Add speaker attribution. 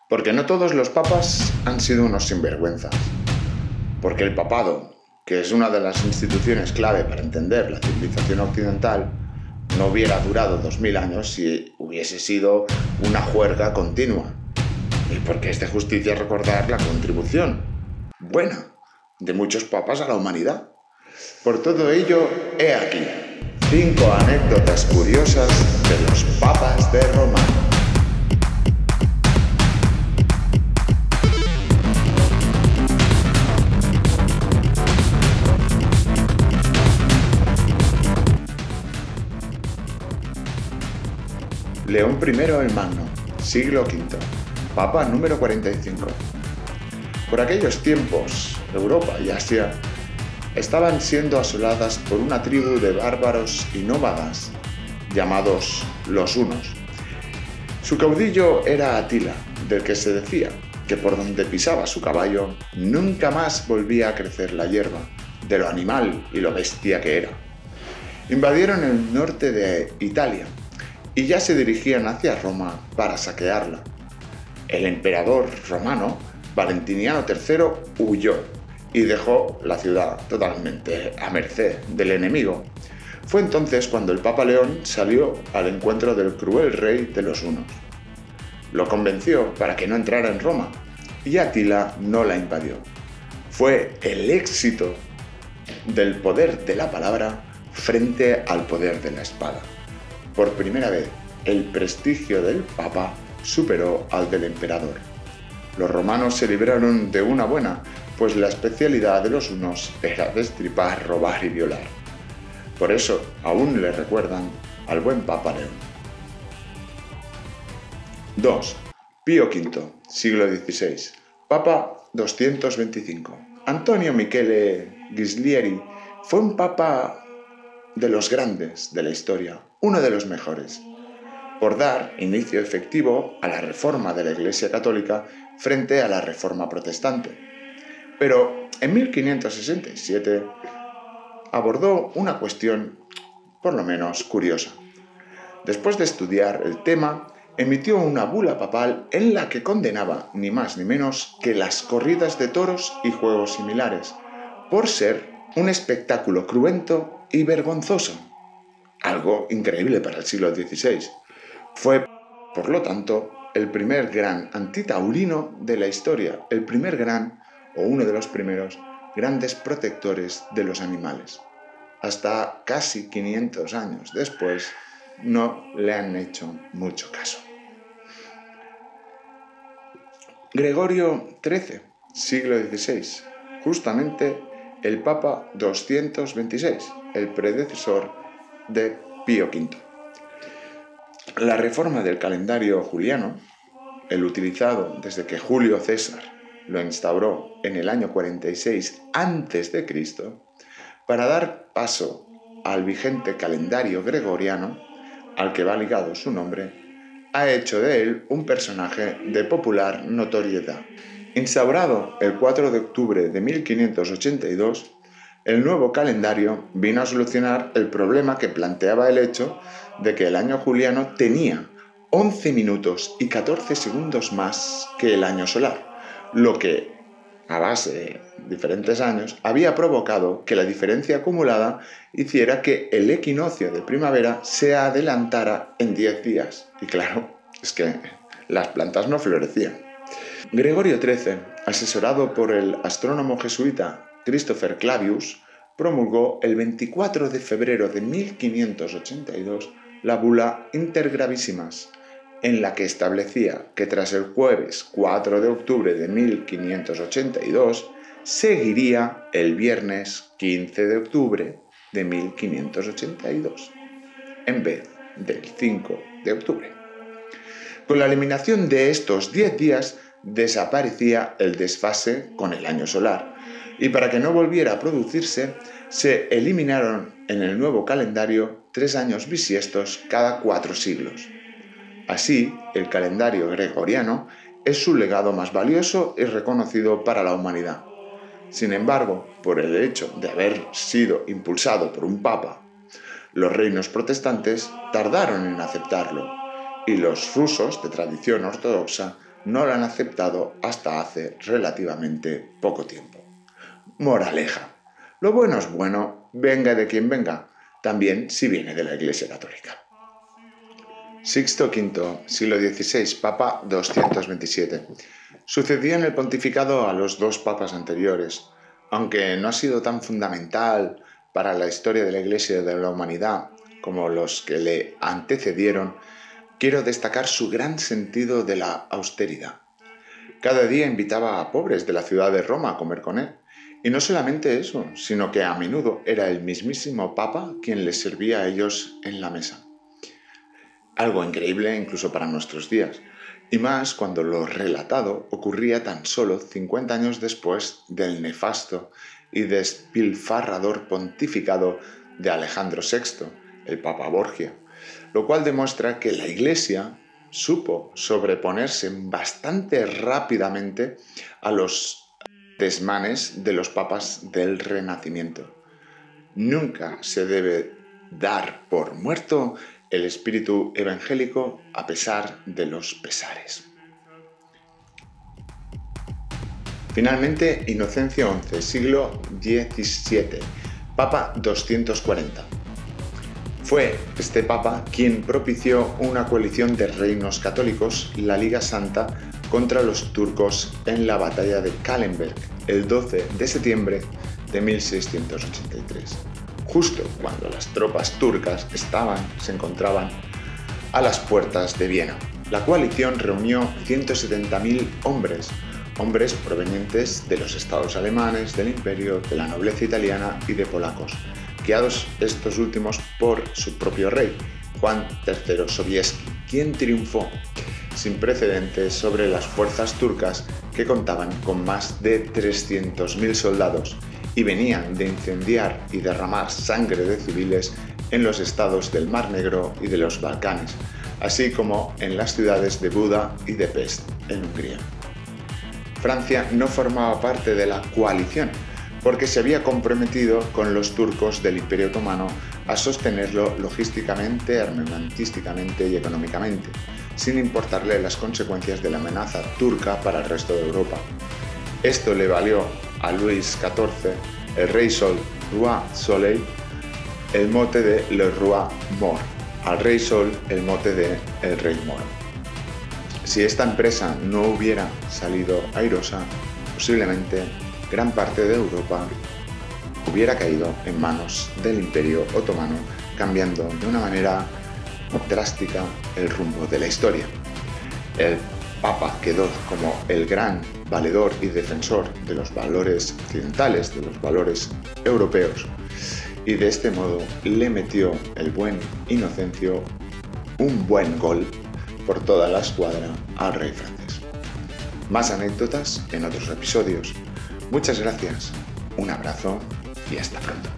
Speaker 1: Porque no todos los papas han sido unos sinvergüenzas. Porque el papado, que es una de las instituciones clave para entender la civilización occidental, no hubiera durado 2000 años si hubiese sido una juerga continua. Y porque es de justicia recordar la contribución buena de muchos papas a la humanidad. Por todo ello, he aquí 5 anécdotas curiosas de los papas de Roma. León I el Magno, siglo V, Papa número 45. Por aquellos tiempos, Europa y Asia estaban siendo asoladas por una tribu de bárbaros y nómadas llamados los hunos. Su caudillo era Atila, del que se decía que por donde pisaba su caballo nunca más volvía a crecer la hierba, de lo animal y lo bestia que era. Invadieron el norte de Italia y ya se dirigían hacia Roma para saquearla. El emperador romano, Valentiniano III, huyó y dejó la ciudad totalmente a merced del enemigo. Fue entonces cuando el Papa León salió al encuentro del cruel rey de los hunos. Lo convenció para que no entrara en Roma y Atila no la invadió. Fue el éxito del poder de la palabra frente al poder de la espada. Por primera vez, el prestigio del Papa superó al del emperador. Los romanos se libraron de una buena, pues la especialidad de los hunos era destripar, robar y violar. Por eso aún le recuerdan al buen Papa León. 2. Pío V, siglo XVI, Papa 225. Antonio Michele Ghislieri fue un papa de los grandes de la historia, uno de los mejores, por dar inicio efectivo a la reforma de la Iglesia Católica frente a la reforma protestante. Pero en 1567 abordó una cuestión por lo menos curiosa. Después de estudiar el tema, emitió una bula papal en la que condenaba ni más ni menos que las corridas de toros y juegos similares, por ser un espectáculo cruento y vergonzoso. Algo increíble para el siglo XVI. Fue, por lo tanto, el primer gran antitaurino de la historia, el primer gran, o uno de los primeros, grandes protectores de los animales. Hasta casi 500 años después, no le han hecho mucho caso. Gregorio XIII, siglo XVI, justamente el Papa 226, el predecesor de Pío V. La reforma del calendario juliano, el utilizado desde que Julio César lo instauró en el año 46 a.C., para dar paso al vigente calendario gregoriano, al que va ligado su nombre, ha hecho de él un personaje de popular notoriedad. Instaurado el 4 de octubre de 1582, el nuevo calendario vino a solucionar el problema que planteaba el hecho de que el año juliano tenía 11 minutos y 14 segundos más que el año solar, lo que, a base de diferentes años, había provocado que la diferencia acumulada hiciera que el equinoccio de primavera se adelantara en 10 días. Y claro, es que las plantas no florecían. Gregorio XIII, asesorado por el astrónomo jesuita Christopher Clavius, promulgó el 24 de febrero de 1582 la bula Inter Gravissimas, en la que establecía que tras el jueves 4 de octubre de 1582 seguiría el viernes 15 de octubre de 1582, en vez del 5 de octubre. Con la eliminación de estos 10 días desaparecía el desfase con el año solar, y para que no volviera a producirse, se eliminaron en el nuevo calendario 3 años bisiestos cada 4 siglos. Así, el calendario gregoriano es su legado más valioso y reconocido para la humanidad. Sin embargo, por el hecho de haber sido impulsado por un papa, los reinos protestantes tardaron en aceptarlo, y los rusos de tradición ortodoxa no lo han aceptado hasta hace relativamente poco tiempo. Moraleja: lo bueno es bueno, venga de quien venga, también si viene de la Iglesia Católica. Sixto V, siglo XVI, Papa 227. Sucedió en el pontificado a los dos papas anteriores, aunque no ha sido tan fundamental para la historia de la Iglesia y de la humanidad como los que le antecedieron. Quiero destacar su gran sentido de la austeridad. Cada día invitaba a pobres de la ciudad de Roma a comer con él. Y no solamente eso, sino que a menudo era el mismísimo Papa quien les servía a ellos en la mesa. Algo increíble incluso para nuestros días, y más cuando lo relatado ocurría tan solo 50 años después del nefasto y despilfarrador pontificado de Alejandro VI, el Papa Borgia, lo cual demuestra que la Iglesia supo sobreponerse bastante rápidamente a los desmanes de los papas del Renacimiento. Nunca se debe dar por muerto el espíritu evangélico a pesar de los pesares. Finalmente, Inocencio XI, siglo XVII, Papa 240. Fue este papa quien propició una coalición de reinos católicos, la Liga Santa, contra los turcos en la batalla de Kahlenberg el 12 de septiembre de 1683, justo cuando las tropas turcas se encontraban a las puertas de Viena. La coalición reunió 170.000 hombres provenientes de los estados alemanes, del imperio, de la nobleza italiana y de polacos, guiados estos últimos por su propio rey, Juan III Sobieski, quien triunfó sin precedentes sobre las fuerzas turcas, que contaban con más de 300.000 soldados y venían de incendiar y derramar sangre de civiles en los estados del Mar Negro y de los Balcanes, así como en las ciudades de Buda y de Pest, en Hungría. Francia no formaba parte de la coalición, porque se había comprometido con los turcos del Imperio Otomano a sostenerlo logísticamente, armamentísticamente y económicamente, sin importarle las consecuencias de la amenaza turca para el resto de Europa. Esto le valió a Luis XIV, el Rey Sol, Roi Soleil, el mote de Le Roi Mort, al Rey Sol el mote de el Rey Moro. Si esta empresa no hubiera salido airosa, posiblemente gran parte de Europa hubiera caído en manos del Imperio Otomano, cambiando de una manera drástica el rumbo de la historia. El Papa quedó como el gran valedor y defensor de los valores occidentales, de los valores europeos, y de este modo le metió el buen Inocencio un buen gol por toda la escuadra al rey francés. Más anécdotas en otros episodios. Muchas gracias, un abrazo y hasta pronto.